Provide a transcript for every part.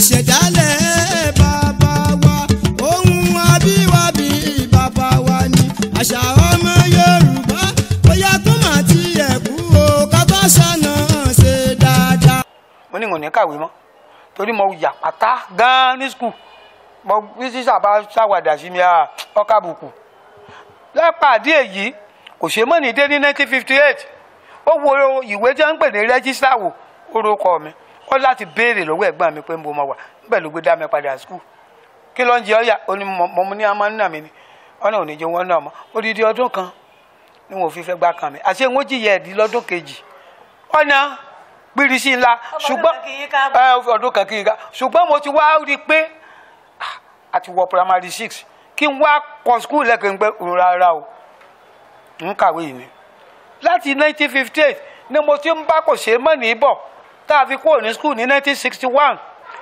ìṣẹ̀dálẹ̀ bàbá wa ohun abíwábí bàbá wa ni àṣà ọmọ Yorùbá bóyá tó máa ti ẹ̀kú o ká bá ṣàna ṣe dáadáa. mo ní ìwọ̀n ní kàwé mọ́ torí mo yà pátá gan-an ní skul mo bí sísà bá ṣàwàdà sí mi ọkà bùkù lápàdé èyí kò ṣe mọ́ ní dé ní 1958 ó wo ìwé tí wọ́n ń pè ní rẹ́gísítà wò orúkọ mi ó láti béèrè lọ́wọ́ ẹ̀gbọ́n mi pé mo máa wà níbẹ̀ ló gbé dá mi padà skul kí ló ń jẹ ọ́yà ó ní mo ní àmọ́ nínà mi ni ọ̀nà ò ní jẹ́ wọ́n náà mọ́ odidi ọdún kan ni wọn ò fi fẹ́ gbá kan mi àti ń jìyà ẹ̀dí lọ́dún kejì ọ̀nà gbìrìsì ńlá ṣùgbọ́n ọdún kan kì í ká ṣùgbọ́n mo ti wá rí i pé àti wọ primary 6 kí n wá kọ skul lẹ́kẹ̀ẹ́ pé rárá o ń kàwé yìí ni láti 1958 ni mo ti ń bá kò ṣe mọ́ ní bọ̀ tá a fi kúrò ní skul ní 1961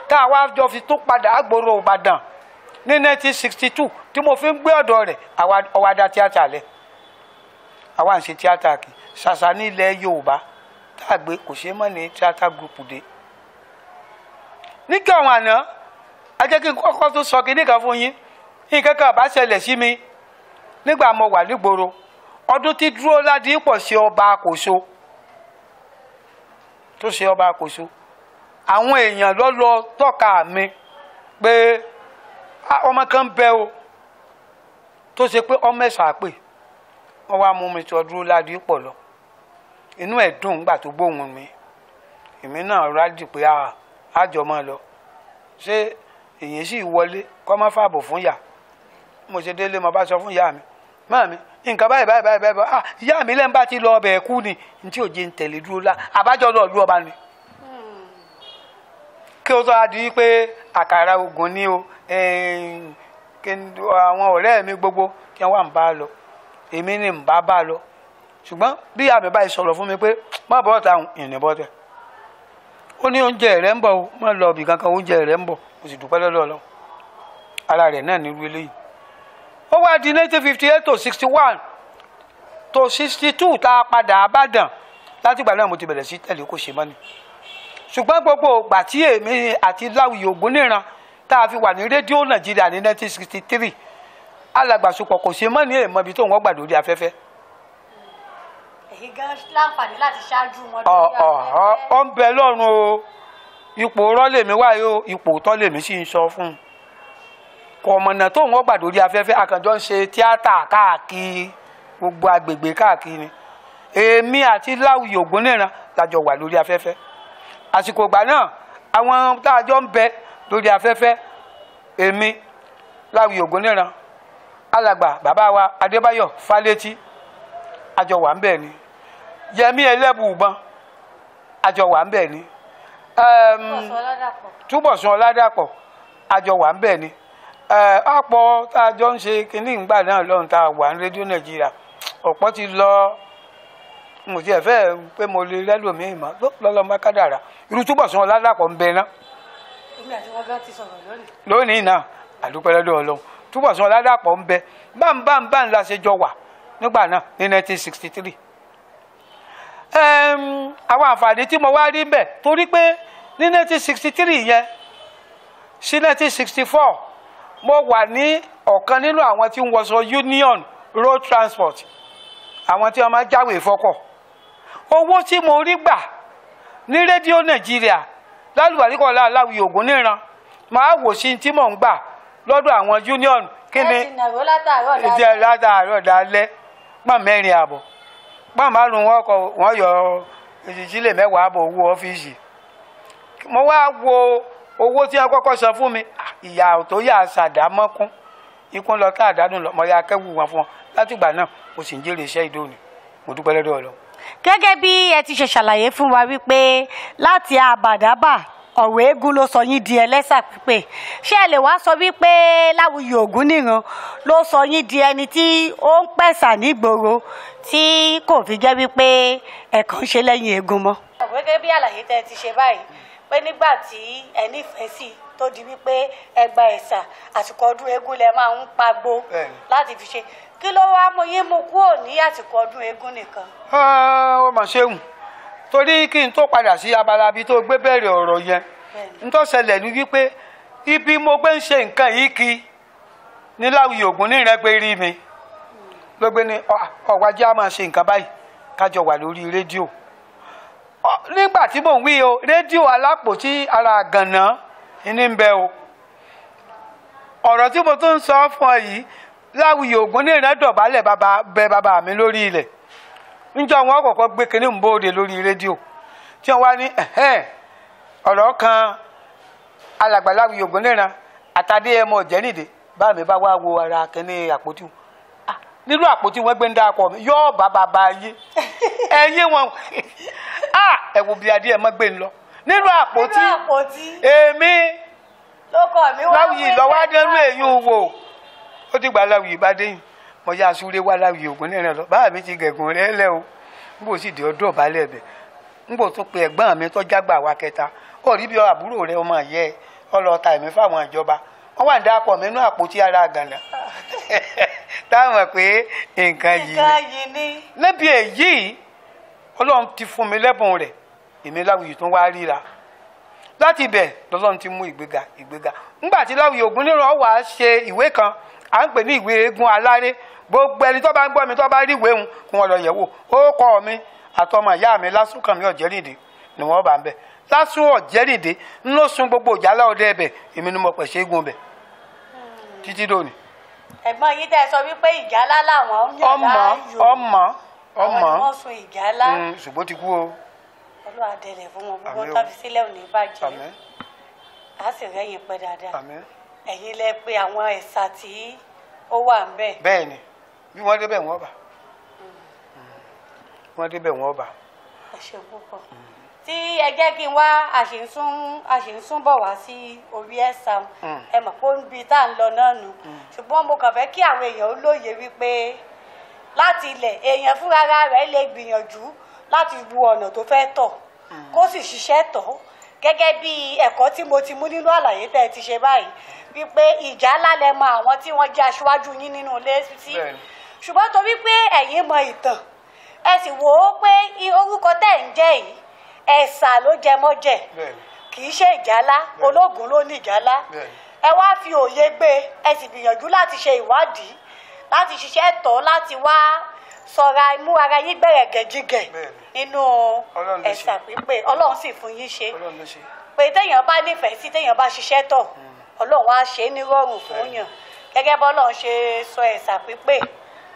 tá a wá jọ fi tún padà àgbòrò Ìbàdàn ní 1962 tí mo fi ń gbé ọ̀dọ̀ rẹ̀ àwa dá tíátà lẹ̀ àwa ń ṣe tíátà kì ṣàṣà ní ilẹ̀ Yorùbá tá a gbé kò ṣe mọ́ ní tíátà gúrùpù dé. nígbà wọn àná a jẹ́ kí n kọ́kọ́ tó sọ kí nìkan fún yín nǹkan kan bá ṣẹlẹ̀ sí mi nígbà mo wà nígboro ọdún tí Dúró Ládìípọ̀ ṣe ọba Àkòso tó ṣe ọba Àkòso àwọn èèyàn lọ tọ́ka mi pé ọmọ kan bẹ o tó ṣe pé ọmọ ẹ̀sà pé wọ́n wá mú mi tọ́ Dúró Ládìípọ̀ lọ inú ẹ̀ dùn nígbà tó gbóhùn mi èmi náà rádì pé àjọ máa lọ ṣé èyí sì wọlé kọ́ má fàbọ̀ fún yà mo ṣe délé mo bá sọ fún ìyá mi máa mi nǹkan báyìí ìyá mi lẹ́nu bá ti lọ ọbẹ̀ ẹ̀kú ni ntí òjì ń tẹ̀lé Dúró lá àbájọ lọ lu ọba ni. kí o tó a di pé àkàrà ogun ni o àwọn ọ̀rẹ́ mi gbogbo kí wọ́n wà ń bá a lọ èmi ni ń bá a lọ ṣùgbọ́n bí ìyá mi báyìí sọ̀rọ̀ fún mi pé má bọ́ ta ìrìn bọ́ tẹ̀ ó ní oúnjẹ rẹ̀ ń bọ̀ o má lọ ibì kankan oúnjẹ rẹ̀ ń bọ̀ mo sì dúpẹ́ lọ́dọ̀ Ọlọ́run ara rẹ̀ náà nírú eléyìí. ó wá di 1958 to 61 to 62 tá a padà Ìbàdàn láti ìgbà náà mo ti bẹ̀rẹ̀ sí tẹ̀lé kó ṣe mọ́ni ṣùgbọ́n gbogbo ìgbà tí èmi àti Láwùyí Ògúnníran tá a fi wà ní rédíò Nàìjíríà ní 1963 alàgbàsopọ̀ kò ṣe mọ́ni èèmọ̀ ibi tó wọ́n gbà lórí afẹ́fẹ́. èyí gan láǹfààní láti ṣáájú wọn lórí afẹ́fẹ́. ọ ń bẹ lọ́run o ipò rọ́lẹ̀mí wáyé o ipò tọ́lẹ̀mí sì ń sọ fún un kò mọ̀nà tó wọ́n gbà lórí afẹ́fẹ́ àkànjọ́ ń ṣe tíátà káàkiri gbogbo agbègbè káàkiri èmi àti Láwùyí Ògúnníran lájọ wà lórí afẹ́fẹ́ àsìkò ìgbà náà àwọn táàjọ ń bẹ lórí afẹ́fẹ́ èmi Láwùyí Ògúnníran alàgbà bàbá wa Adébáyọ̀ Fálétí àjọ wà ń bẹ̀ ni Yẹmí Ẹlẹ́bùúbọn àjọ wà ń bẹ̀ ni Túbọ̀sún Ọládàpọ̀ àjọ wà ń bẹ̀ ni àpọ̀ tá a jọ ń ṣe kínní ìgbà náà lọ́run tá a wà ní rédíò Nàìjíríà ọ̀pọ̀ ti lọ mo ti ẹ̀ fẹ́ pé mo lè rẹ́lòmíì mọ́ lọ́lọ́mọ kádàrá irú Túbọ̀sún Ọládàpọ̀ ń bẹ ná. èmi àti wọn gan ti sọ̀rọ̀ lónìí náà àdúpẹ́ lọ́dọ̀ Ọlọ́run Túbọ̀sún Ọládàpọ̀ ń bẹ báńbáńbáń la ṣe jọ wà nígbà náà ní 1963. àwọn àǹfààní tí mo wá rí bẹ̀ torí pé ní 1963 yẹn sí 1964 mo wà ní ọ̀kan nínú àwọn tí ń wọṣọ Union Road Transport àwọn tí wọ́n máa jáwèé fọ́kọ̀ owó tí mo rí gbà ní rédíò Nàìjíríà lálùbáríkọ̀ Láwùyí Ògúnníran máa wò sí tí mò ń gbà lọ́dọ̀ àwọn Union kí ni ìjẹ́ látàárọ̀ dalẹ́ pọ́n mẹ́rin àbọ̀ pọ́n márùn-ún wọ́n yọ ìṣílẹ̀ mẹ́wàá àbọ̀ owó ọ́fíìsì mo wá wo owó tí wọ́n kọ́kọ́ san fún mi ìyá tó yà sàdámọ́kún ikú lọ ká àdánù lọ mọ ya kẹ́wù wọn fún wọn látìgbà náà mo sì ń jèrè iṣẹ́ ìdóòní mo dúpẹ́ lọ́dọ̀ Ọlọ́run. gẹ́gẹ́ bí ẹ ti ṣe ṣàlàyé fún wa wípé láti àbàdàbà ọ̀rọ̀ eégún ló sọ yín di ẹlẹ́sà pípé ṣé ẹ lè wá sọ wípé Láwùyí Ògúnníran ló sọ yín di ẹni tí ó ń pẹ̀sà nígboro tí kò fi jẹ́ wípé ẹ̀kan ṣe lẹ́yìn eégún mọ́. gẹ́gẹ́ bí àlàyé tẹ́ ti ṣe báyìí pé nígbà tí ẹ nífẹ̀ẹ́ sí tó di wípé ẹgbà ẹ̀sà àsìkò ọdún eégún lẹ máa ń pagbo láti fi ṣe kí ló wá mú yín mú kúrò ní àsìkò ọdún eégún nìkan. ó mà ṣeun torí kí n tó padà sí abala bíi tó gbé bẹ̀rẹ̀ ọ̀rọ̀ yẹn nítorí ṣẹlẹ̀ ní wípé ibi mo gbé ń ṣe nǹkan yìí kí ní Láwùyí Ògúnníran gbé rí mi ló gbé ní ọ̀wájú á máa ṣe nǹkan báyìí kájọ wà lórí rédíò nígbà tí mò ń wí o rédíò alápòtí ara gànà ní ń bẹ o ọ̀rọ̀ tí mo tún ń sọ fún ọ yìí Láwùyí Ògúnníran dọ̀bálẹ̀ bẹ bàbá mi lórí ilẹ̀ níjọ́ wọn kọ́kọ́ gbé kinní ń bóde lórí rédíò tí wọ́n wá ní ọ̀rọ̀ kan alàgbà Láwùyí Ògúnníran àtàdé ẹmọ Ọ̀jẹ́nìdé bá mi bá wá wo ara kinní àpótí nínú àpótí wọn gbé ń dáko mi yóò bá bàbá yé ẹyin wọn ẹ wo bí adé ẹ mọ gbé ń lọ nínú àpótí èmi Láwùyí lọ́wọ́ adẹ́rú èyí wò ó ti gba Láwùyí bá dé yìí mo yá súré wá Láwùyí Ògúnníran lọ báà mi ti gẹ̀gùn rẹ lẹ o n bò sì dé ọdọ balẹ̀ bẹ̀ n bò tún pe ẹ̀gbọ́n mi tó jágbà wa kẹta ó rí bí àbúrò rẹ ọmọ yẹ ọlọ́ta ẹ̀mí fáwọn ìjọba wọ́n wà ń dápọ̀ mí nínú àpótí ara gànà táwọn pé nǹkan yìí ni lẹ́bi èyí Ọlọ́run ti fún mi lẹ́bùn rẹ̀ èmi Láwùyí tún wá ríra láti ibẹ̀ lọ́lọ́run ti mú ìgbéga ńgbà tí Láwùyí Ògúnníran wá ṣe ìwé kan à ń pè ní ìwé eégún aláré gbogbo ẹni tó bá ń gbọ́ mi tó bá rí ìwé òun kí wọ́n lọ yẹ̀ wò ó kọ́ mi àtọmọ ìyá mi Lásùnkànmí Ọ̀jẹ́rìndé ni wọ́n bá ń bẹ̀ Lásùn Ọ̀jẹ́rìndé ń ló sun gbogbo ìjálá ọdẹ ẹbẹ̀ èmi ni mo pẹ̀ ṣe é gun bẹ̀ títí dòní. ẹ̀gbọ́n yìí tẹ́ sọ wípé ìjálá làwọn ń yàn láàyò ọmọ àwọn ni wọ́n sun ìjálá ṣùgbọ́n ti kú o. Olúwa dẹlẹ̀ fún wọn gbogbo tó fi sílẹ̀ ò ní bàjẹ́ á sì rẹ́yìn pẹ́ dáadáa ẹ̀yin lẹ pé àwọn ẹ̀sà tí ó wà ń bẹ̀. bẹ́ẹ̀ ni bí wọ́n débẹ̀ wọ́n bà wọ́n débẹ̀ wọ́n bà. ẹ ṣe púpọ̀ tí ẹ jẹ́ kí n wá àṣìǹsún bọ̀ wá sí orí ẹ̀sà ẹ mọ̀ pé ó ń bi tá à ń lọ náà nù ṣùgbọ́n mo kàn fẹ́ kí àwọn èèyàn ó lóye wípé láti ilẹ̀ èèyàn fúnra rẹ̀ lè gbìyànjú láti wo ọ̀nà tó fẹ́ tọ̀ kó sì ṣiṣẹ́ tọ̀ gẹ́gẹ́ bí ẹ̀kọ́ tí mo ti mú nínú àlàyé tẹ́ ẹ ti ṣe báyìí wípé ìjálá lẹ mọ àwọn tí wọ́n jẹ́ aṣáájú yín nínú ilé sí ṣùgbọ́n torí pé ẹ̀yin mọ ìtàn ẹ sì wò ó pé orúkọ tẹ́ ń jẹ́ yìí ẹ̀sà ló jẹ mọ́jẹ̀ kì í ṣe ìjálá ológun ló ní ìjálá ẹ wá fi òye gbé ẹ sì gbìyànjú láti ṣe ìwádìí láti ṣiṣẹ́ tọ̀ láti wá sọra imú ara yín gbẹ̀rẹ̀gẹ̀jigẹ̀ nínú ẹ̀sà pípé Ọlọ́run sì fún yín ṣe pé téèyàn bá nífẹ̀ẹ́ sí téèyàn bá ṣiṣẹ́ tọ̀ Ọlọ́run wá ṣe é nírọ̀rùn fún yàn gẹ́gẹ́ bọ́lọ́run ṣe sọ ẹ̀sà pípé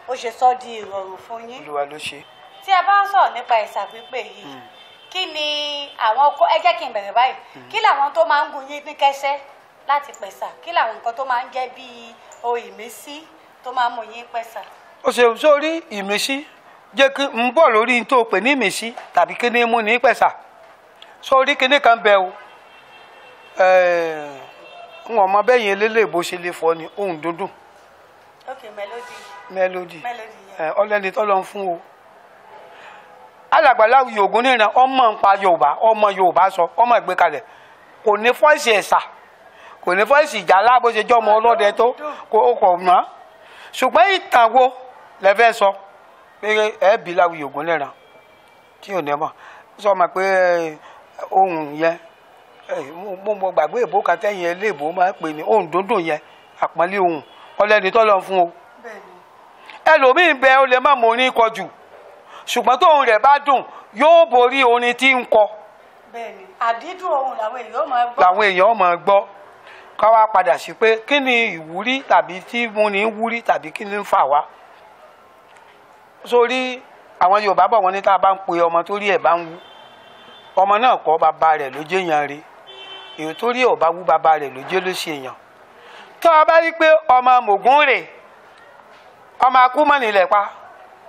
ó ṣe sọ di ìrọ̀rùn fún yín. Olúwa ló ṣe. tí ẹ bá ń sọ̀rọ̀ nípa ẹ̀sà pípé yìí kí ni àwọn ẹ jẹ́ kí n bẹ̀rẹ̀ báyìí kí làwọn tó máa ń gun yín ní kẹ́sẹ́ láti pẹ̀sà kí làwọn nǹkan tó máa ń jẹ́ bíi ohun ìmísí tó máa ń mú yín pẹ̀sà. ó ṣe sórí ìmísí jẹ́ kí n bọ̀ lórí tó pè ní ìmísí tàbí kí ni mú ní pẹ̀sà sórí kíní kan bẹ o n ò mọ bẹ́yìn eléléèbó ṣe lè fọ́ ni ohun dúndùn. ok melody ọlẹ́ni tọ́lọ́ ń fún o. alàgbà Láwùyí Ògúnníran ọmọ ń pa Yorùbá ọmọ Yorùbá sọ ọmọ ìgbékalẹ̀ kò ní fọ́ìsì ẹ̀sà kò ní fọ́ìsì ìjálá bó ṣe jọ́ ọmọ ọlọ́dẹ tó kò mọ́ ṣùgbọ́n ìtàn wo lẹ fẹ́ sọ pé ẹ bí Láwùyí Ògúnníran tí ò ní mọ̀ sọ ma pé ohun yẹn mo gbàgbé èbó kan tẹ́yìn eléèbó máa ń pè ní ohun dúndùn yẹn àpọ́nlé ohun ọlẹ́ni tọ́lọ́ fún o ẹlòmíì bẹ ó lè má mọ orin kọ jù ṣùgbọ́n tóun rẹ̀ bá dùn yóò borí orin tí ń kọ. bẹ́ẹ̀ni àdídùn ohun làwọn èèyàn máa gbọ́ ká wá padà sí pé kí ni ìwúrí tàbí tí mo ní wúrí tàbí kí ni ń fà wá. sórí àwọn Yorùbá bọ̀ wọ́n ní tá a bá ń pe ọmọ tó rí ẹ̀ bá ń wú ọmọ náà kọ́ bàbá rẹ̀ ló jẹ́ èèyàn rí èyí tó rí ọ̀ bá wú bàbá rẹ̀ ló jẹ́ ló ṣe èèyàn. tó o bá rí pé ọmọ mògún rè ọmọ akúmọ̀nìlẹ̀ pa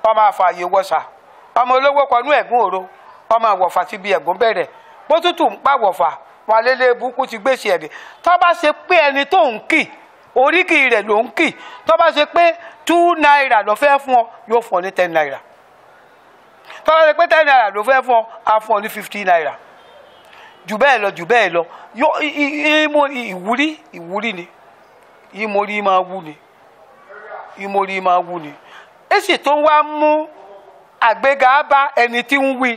ọmọ àfààyè wọ̀sà ọmọ olówó kọnú ẹ̀gún òro ọmọ àwọ̀fà ti bi ẹ̀gún bẹ̀rẹ̀ bó tútù ń pa wọ̀fà wà lélẹ̀ burúkú ti gbèsè ẹ̀dẹ̀ tó bá ṣe pé ẹni tó ń kì oríkì rẹ̀ ló ń kì tó bá ṣe pé 2 náírà ló fẹ́ fún ọ yóò fún ọ ní 10 náírà tó bá ṣe pé 10 náírà ló fẹ́ fún ọ á fún ọ ní 50 náírà jù bẹ́ẹ̀ lọ ìwúrí ni ìmórí máa wú ni ìmórí máa wú ni èsì tó ń wá mú àgbéga bá ẹni tí ń wí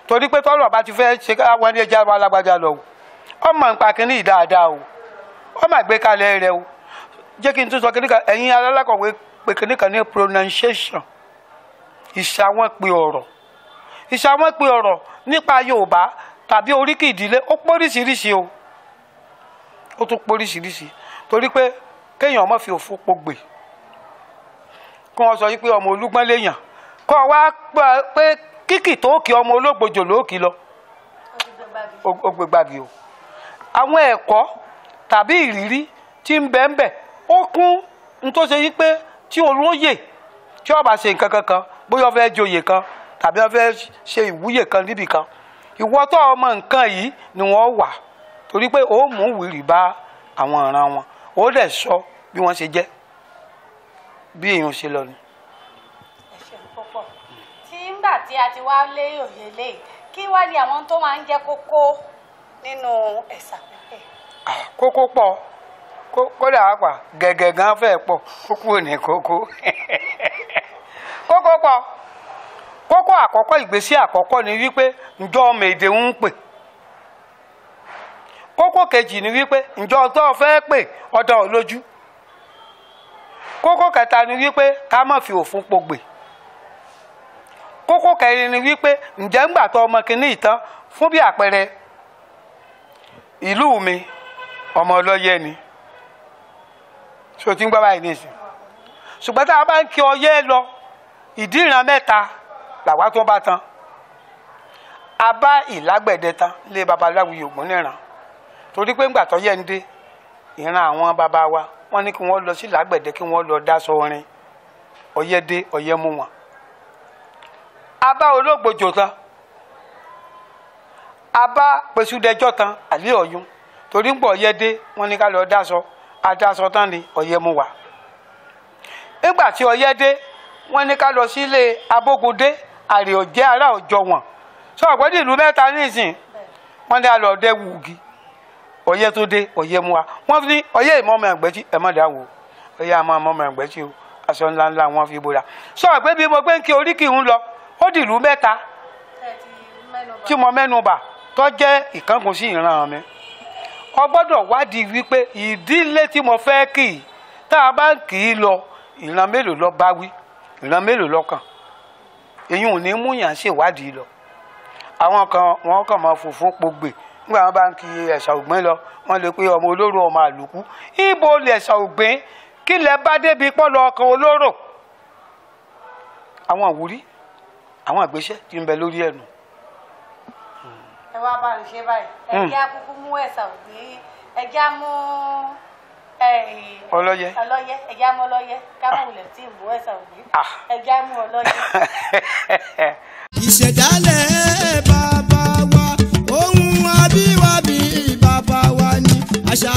torí pé tọ́lọ̀ bá ti fẹ́ ṣe káwọn ní ẹja alágbájá lọ ọmọ nípa kínní dáadáa o ọmọ àgbékalẹ̀ rẹ o jẹ́ kí n tún sọ kínní kan ẹ̀yin alákọ̀wé pé kínní kan ní pronunciation ìṣàwọ̀npè ọ̀rọ̀ nípa Yorùbá tàbí oríkì ìdílé ó póríṣiríṣi o ó tún póríṣiríṣi torí pé kéèyàn má fi òfò pogbè kí wọ́n sọ pé ọmọ Olúgbọ́n léèyàn kọ́ wá pé kíkì tó kí ọmọ Ológbòjò lóòkì lọ ó gbé gbági o àwọn ẹ̀kọ́ tàbí ìrírí tí ń bẹ ń bẹ ó kún n tó ṣe yí pé tí olóyè tí ó bá ṣe nǹkan kankan bóyá ó fẹ́ joyè kan tàbí ó fẹ́ ṣe ìwúyè kan níbì kan ìwọ tó ọmọ nǹkan yìí ni wọ́n wà torí pé ó mú wìrì bá àwọn ìran wọn ó dẹ̀ sọ bí wọ́n ṣe jẹ́ bí èèyàn ṣe lọ ni. ẹ ṣe púpọ̀ tí ńgbà tí a ti wá lé òye lé kí wá ní àwọn tó máa ń jẹ́ kókó nínú ẹ̀sà pípẹ́. kókó pọ̀ kódà àpà gẹ̀gẹ̀ gan fẹ́ pọ̀ kókó ò ní kókó kókó pọ̀ kókó àkọ́kọ́ ìgbésí àkọ́kọ́ ni wípé ǹjọ́ ọmọ èdè ń pè kókó kejì ni wípé ǹjọ́ tó fẹ́ pè ọ̀dọ̀ ò lójú kókó kẹta ni wípé ká má fi òfin pogbè kókó kẹrin ni wípé ǹjẹ́ ńgbà tó ọmọ kìíní ìtàn fún bí àpẹẹrẹ ìlú mi ọmọ Ọlọ́yẹ ni ṣó tí ń gbọ́ báyìí nìsín ṣùgbọ́n tá a bá ń kí Ọyẹ́ lọ ìdí ìran mẹ́ta làwa tó bá tán a bá Ìlágbẹ̀dẹ tán lé babaláwi Ògúnníran torí pé ńgbà tó yẹ ń dé ìran àwọn bàbá wa wọ́n ní kí wọ́n lọ sí Ìlágbẹ̀dẹ kí wọ́n lọ dáṣọ orin Ọyẹ́ dé Ọyẹ́ mú wọn a bá Ológbòjò tán a bá Pèsúdẹjọ́ tán àlẹ́ Ọ̀yún torí ń bọ̀ Ọyẹ́ dé wọ́n ní ká lọ dáṣọ adáṣọ tán ni Ọyẹ́ mú wa nígbà tí Ọyẹ́ dé wọ́n ní ká lọ sílé Abógundé àrè ọ̀jẹ́ ará ọ̀jọ̀ wọn sọ ọ̀gbọ́dì ìlú mẹ́ta nísìn wọ́n ní alọ́ ọ̀dẹ́ wùgì Ọyẹ́ tó dé Ọyẹ́ mú wa wọ́n ní Ọyẹ́ ìmọ̀ ọmọ ẹ̀gbẹ́tì ẹ̀ mọ̀ dá wò Ọyẹ́ àmọ́ ọmọ ẹ̀gbẹ́tì o aṣọ ńlá ńlá wọn fi bóra sọ ọ̀gbẹ́ bí mo gbé ń kí oríkì ń lọ ó di ìlú mẹ́ta tí mo mẹ́nu bà tó jẹ́ ìkángun sí ìran mi o gbọ́dọ̀ wádìí wípé ìdílé tí mo fẹ́ kì í tá a bá ń kì í lọ ìran mélòó lọ bá wí ìran mélòó lọ́kàn èyí ò ní mú yàn ṣèwádìí lọ àwọn kan wọn kàn máa fòfó pogbè nígbà wọn bá ń kí Ẹ̀sà Ògbìn lọ wọn lè pé ọmọ olóró ọmọ àlùkù ibo lè Ẹ̀sà Ògbìn kí lẹ bá débi pọ́lọ ọkàn olóró àwọn àwúrí àwọn àgbéṣẹ́ tí ń bẹ lórí ẹnu. ẹ wá bá ń ṣe báyìí ẹjẹ akúkú mú Ẹ̀sà Ògbìn ẹjẹ mú Ọlọ́yẹ ẹjẹ mú Ọlọ́yẹ káwọn wulẹ̀ tí ì mú Ẹ̀sà Ògbìn ẹjẹ mú Ọlọ́yẹ. ìṣẹ̀dálẹ̀ bàbá wa ohun àbíwábí bàbá wa ni àṣà